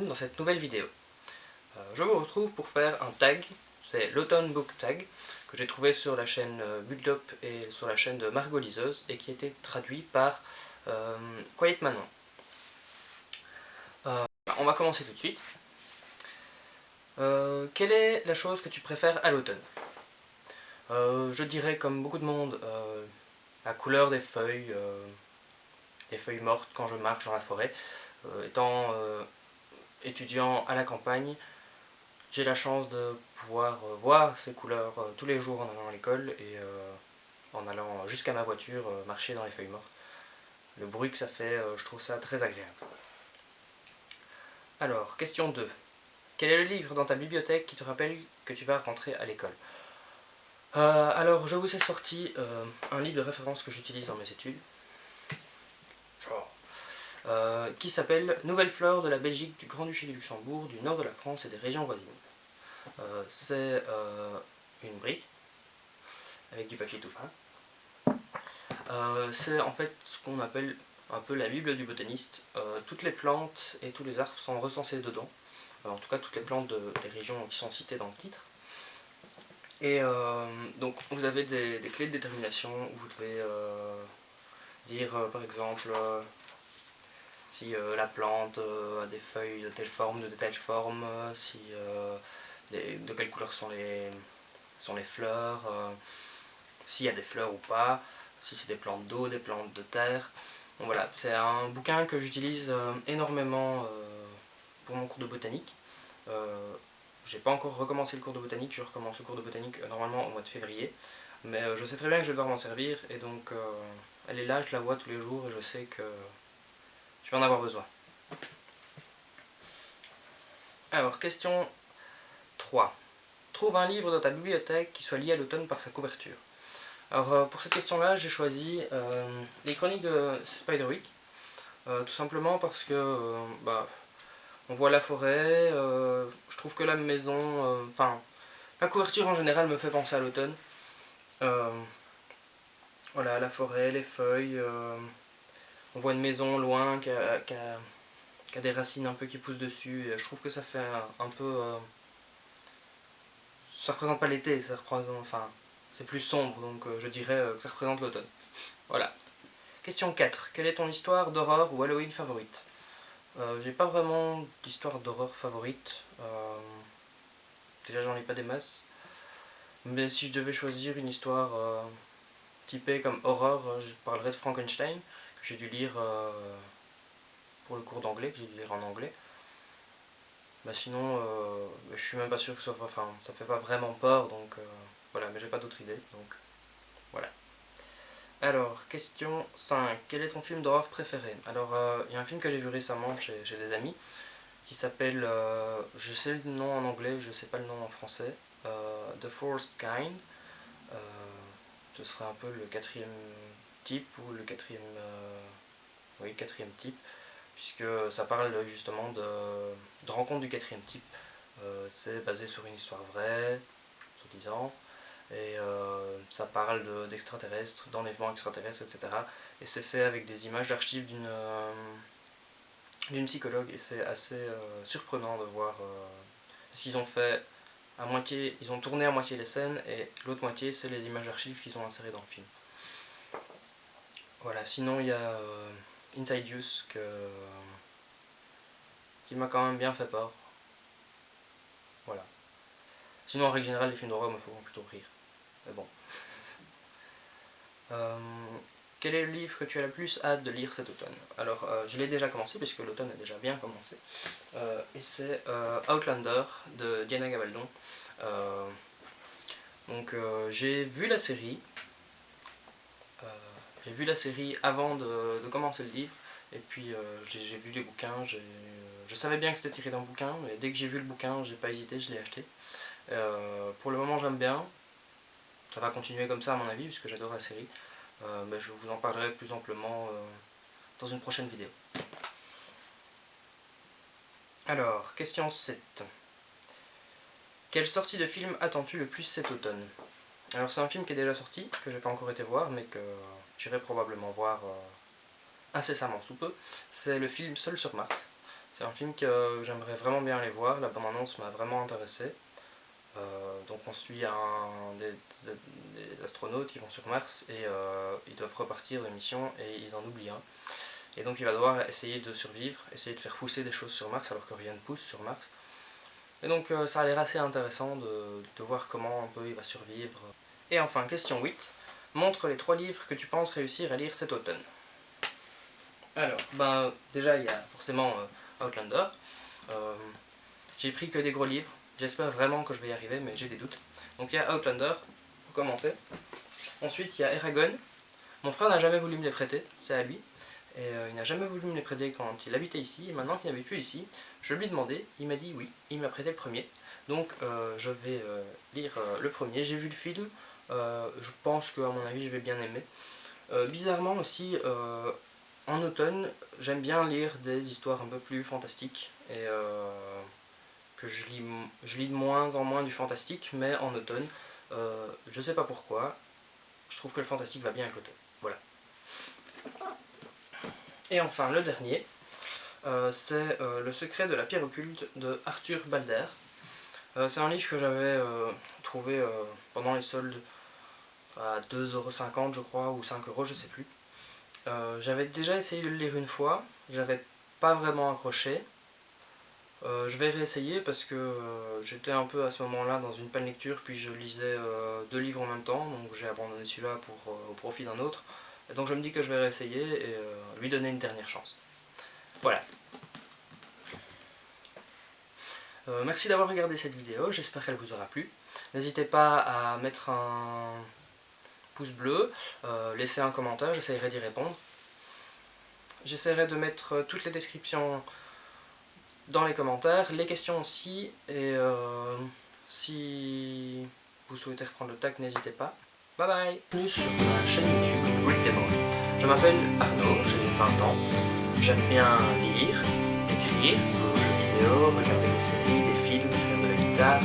dans cette nouvelle vidéo. Je vous retrouve pour faire un tag, c'est l'Automn Book Tag, que j'ai trouvé sur la chaîne Bulldop et sur la chaîne de Margot Liseuse, et qui a été traduit par Quiet Manon. On va commencer tout de suite. Quelle est la chose que tu préfères à l'automne? Je dirais, comme beaucoup de monde, la couleur des feuilles mortes quand je marche dans la forêt. Étant étudiant à la campagne, j'ai la chance de pouvoir voir ces couleurs tous les jours en allant à l'école et en allant jusqu'à ma voiture marcher dans les feuilles mortes. Le bruit que ça fait, je trouve ça très agréable. Alors, question 2. Quel est le livre dans ta bibliothèque qui te rappelle que tu vas rentrer à l'école? Alors, je vous ai sorti un livre de référence que j'utilise dans mes études, qui s'appelle Nouvelle flore de la Belgique, du Grand-Duché du Luxembourg, du nord de la France et des régions voisines. C'est une brique avec du papier tout fin. C'est en fait ce qu'on appelle un peu la Bible du botaniste. Toutes les plantes et tous les arbres sont recensés dedans. En tout cas, toutes les plantes des régions qui sont citées dans le titre. Et donc, vous avez des clés de détermination où vous devez dire, par exemple, si la plante a des feuilles de telle forme, de telle forme, si, de quelle couleur sont les fleurs, s'il y a des fleurs ou pas, si c'est des plantes d'eau, des plantes de terre. Bon, voilà, c'est un bouquin que j'utilise énormément pour mon cours de botanique. J'ai pas encore recommencé le cours de botanique, je recommence le cours de botanique normalement au mois de février. Mais je sais très bien que je vais devoir m'en servir et donc elle est là, je la vois tous les jours et je sais que je vais en avoir besoin. Alors, question 3. Trouve un livre dans ta bibliothèque qui soit lié à l'automne par sa couverture. Alors, pour cette question-là, j'ai choisi les chroniques de Spiderwick, tout simplement parce que on voit la forêt, je trouve que la maison, la couverture en général me fait penser à l'automne. Voilà, la forêt, les feuilles, on voit une maison loin qui a des racines un peu qui poussent dessus, et je trouve que ça fait un peu... ça représente pas l'été, ça représente... c'est plus sombre, donc je dirais que ça représente l'automne. Voilà. Question 4. Quelle est ton histoire d'horreur ou Halloween favorite? J'ai pas vraiment d'histoire d'horreur favorite. Déjà, j'en lis pas des masses. Mais si je devais choisir une histoire typée comme horreur, je parlerais de Frankenstein, que j'ai dû lire pour le cours d'anglais, que j'ai dû lire en anglais. Sinon, je suis même pas sûr que ça me fait pas vraiment peur, donc voilà, mais j'ai pas d'autre idée, donc voilà. Alors, question 5. Quel est ton film d'horreur préféré? Alors, il y a un film que j'ai vu récemment chez des amis, qui s'appelle, je sais le nom en anglais, je sais pas le nom en français, The Fourth Kind. Ce serait un peu le quatrième type, ou le quatrième, oui, quatrième type, puisque ça parle justement de rencontre du quatrième type. C'est basé sur une histoire vraie, soi-disant, et ça parle d'extraterrestres, d'enlèvements extraterrestres, etc. Et c'est fait avec des images d'archives d'une psychologue, et c'est assez surprenant de voir, parce qu'ils ont fait à moitié, ils ont tourné à moitié les scènes, et l'autre moitié c'est les images d'archives qu'ils ont insérées dans le film. Voilà, sinon il y a Insidious qui m'a quand même bien fait peur. Voilà. Sinon, en règle générale, les films d'horreur me font plutôt rire. Mais bon. Quel est le livre que tu as le plus hâte de lire cet automne? Alors, je l'ai déjà commencé, puisque l'automne a déjà bien commencé. Et c'est Outlander de Diana Gabaldon. Donc, j'ai vu la série. J'ai vu la série avant de commencer le livre. Et puis, j'ai vu les bouquins. Je savais bien que c'était tiré d'un bouquin, mais dès que j'ai vu le bouquin, j'ai pas hésité, je l'ai acheté. Pour le moment, j'aime bien. Ça va continuer comme ça à mon avis, puisque j'adore la série. Mais je vous en parlerai plus amplement dans une prochaine vidéo. Alors, question 7. Quelle sortie de film attends-tu le plus cet automne? Alors, c'est un film qui est déjà sorti, que j'ai pas encore été voir, mais que j'irai probablement voir incessamment sous peu. C'est le film Seul sur Mars. C'est un film que j'aimerais vraiment bien aller voir, la bande-annonce m'a vraiment intéressé. Donc on suit des astronautes qui vont sur Mars et ils doivent repartir de mission et ils en oublient un. Et donc il va devoir essayer de survivre, essayer de faire pousser des choses sur Mars alors que rien ne pousse sur Mars. Et donc ça a l'air assez intéressant de voir comment un peu il va survivre. Et enfin, question 8. Montre les 3 livres que tu penses réussir à lire cet automne. Alors, déjà il y a forcément Outlander. J'ai pris que des gros livres. J'espère vraiment que je vais y arriver, mais j'ai des doutes. Donc il y a Outlander, pour commencer. Ensuite il y a Eragon. Mon frère n'a jamais voulu me les prêter, c'est à lui. Et il n'a jamais voulu me les prêter quand il habitait ici. Et maintenant qu'il n'habite plus ici, je lui ai demandé, il m'a dit oui, il m'a prêté le premier. Donc je vais lire le premier. J'ai vu le film, je pense qu'à mon avis je vais bien aimer. Bizarrement aussi, en automne, j'aime bien lire des histoires un peu plus fantastiques. Et que je lis de moins en moins du fantastique, mais en automne, je sais pas pourquoi, je trouve que le fantastique va bien avec l'automne. Voilà. Et enfin, le dernier, c'est Le secret de la pierre occulte de Arthur Balder. C'est un livre que j'avais trouvé pendant les soldes à 2,50 € je crois, ou 5 €, je sais plus. J'avais déjà essayé de le lire une fois, j'avais pas vraiment accroché. Je vais réessayer parce que j'étais un peu à ce moment-là dans une panne lecture, puis je lisais 2 livres en même temps, donc j'ai abandonné celui-là au profit d'un autre. Et donc je me dis que je vais réessayer et lui donner une dernière chance. Voilà. Merci d'avoir regardé cette vidéo, j'espère qu'elle vous aura plu. N'hésitez pas à mettre un pouce bleu, laisser un commentaire, j'essaierai d'y répondre. J'essaierai de mettre toutes les descriptions dans les commentaires, les questions aussi, et si vous souhaitez reprendre le tag, n'hésitez pas. Bye bye. Bienvenue sur ma chaîne YouTube Read the Boy. Je m'appelle Arnaud, j'ai 20 ans, j'aime bien lire, écrire, jouer aux jeux vidéo, regarder des séries, des films, faire de la guitare,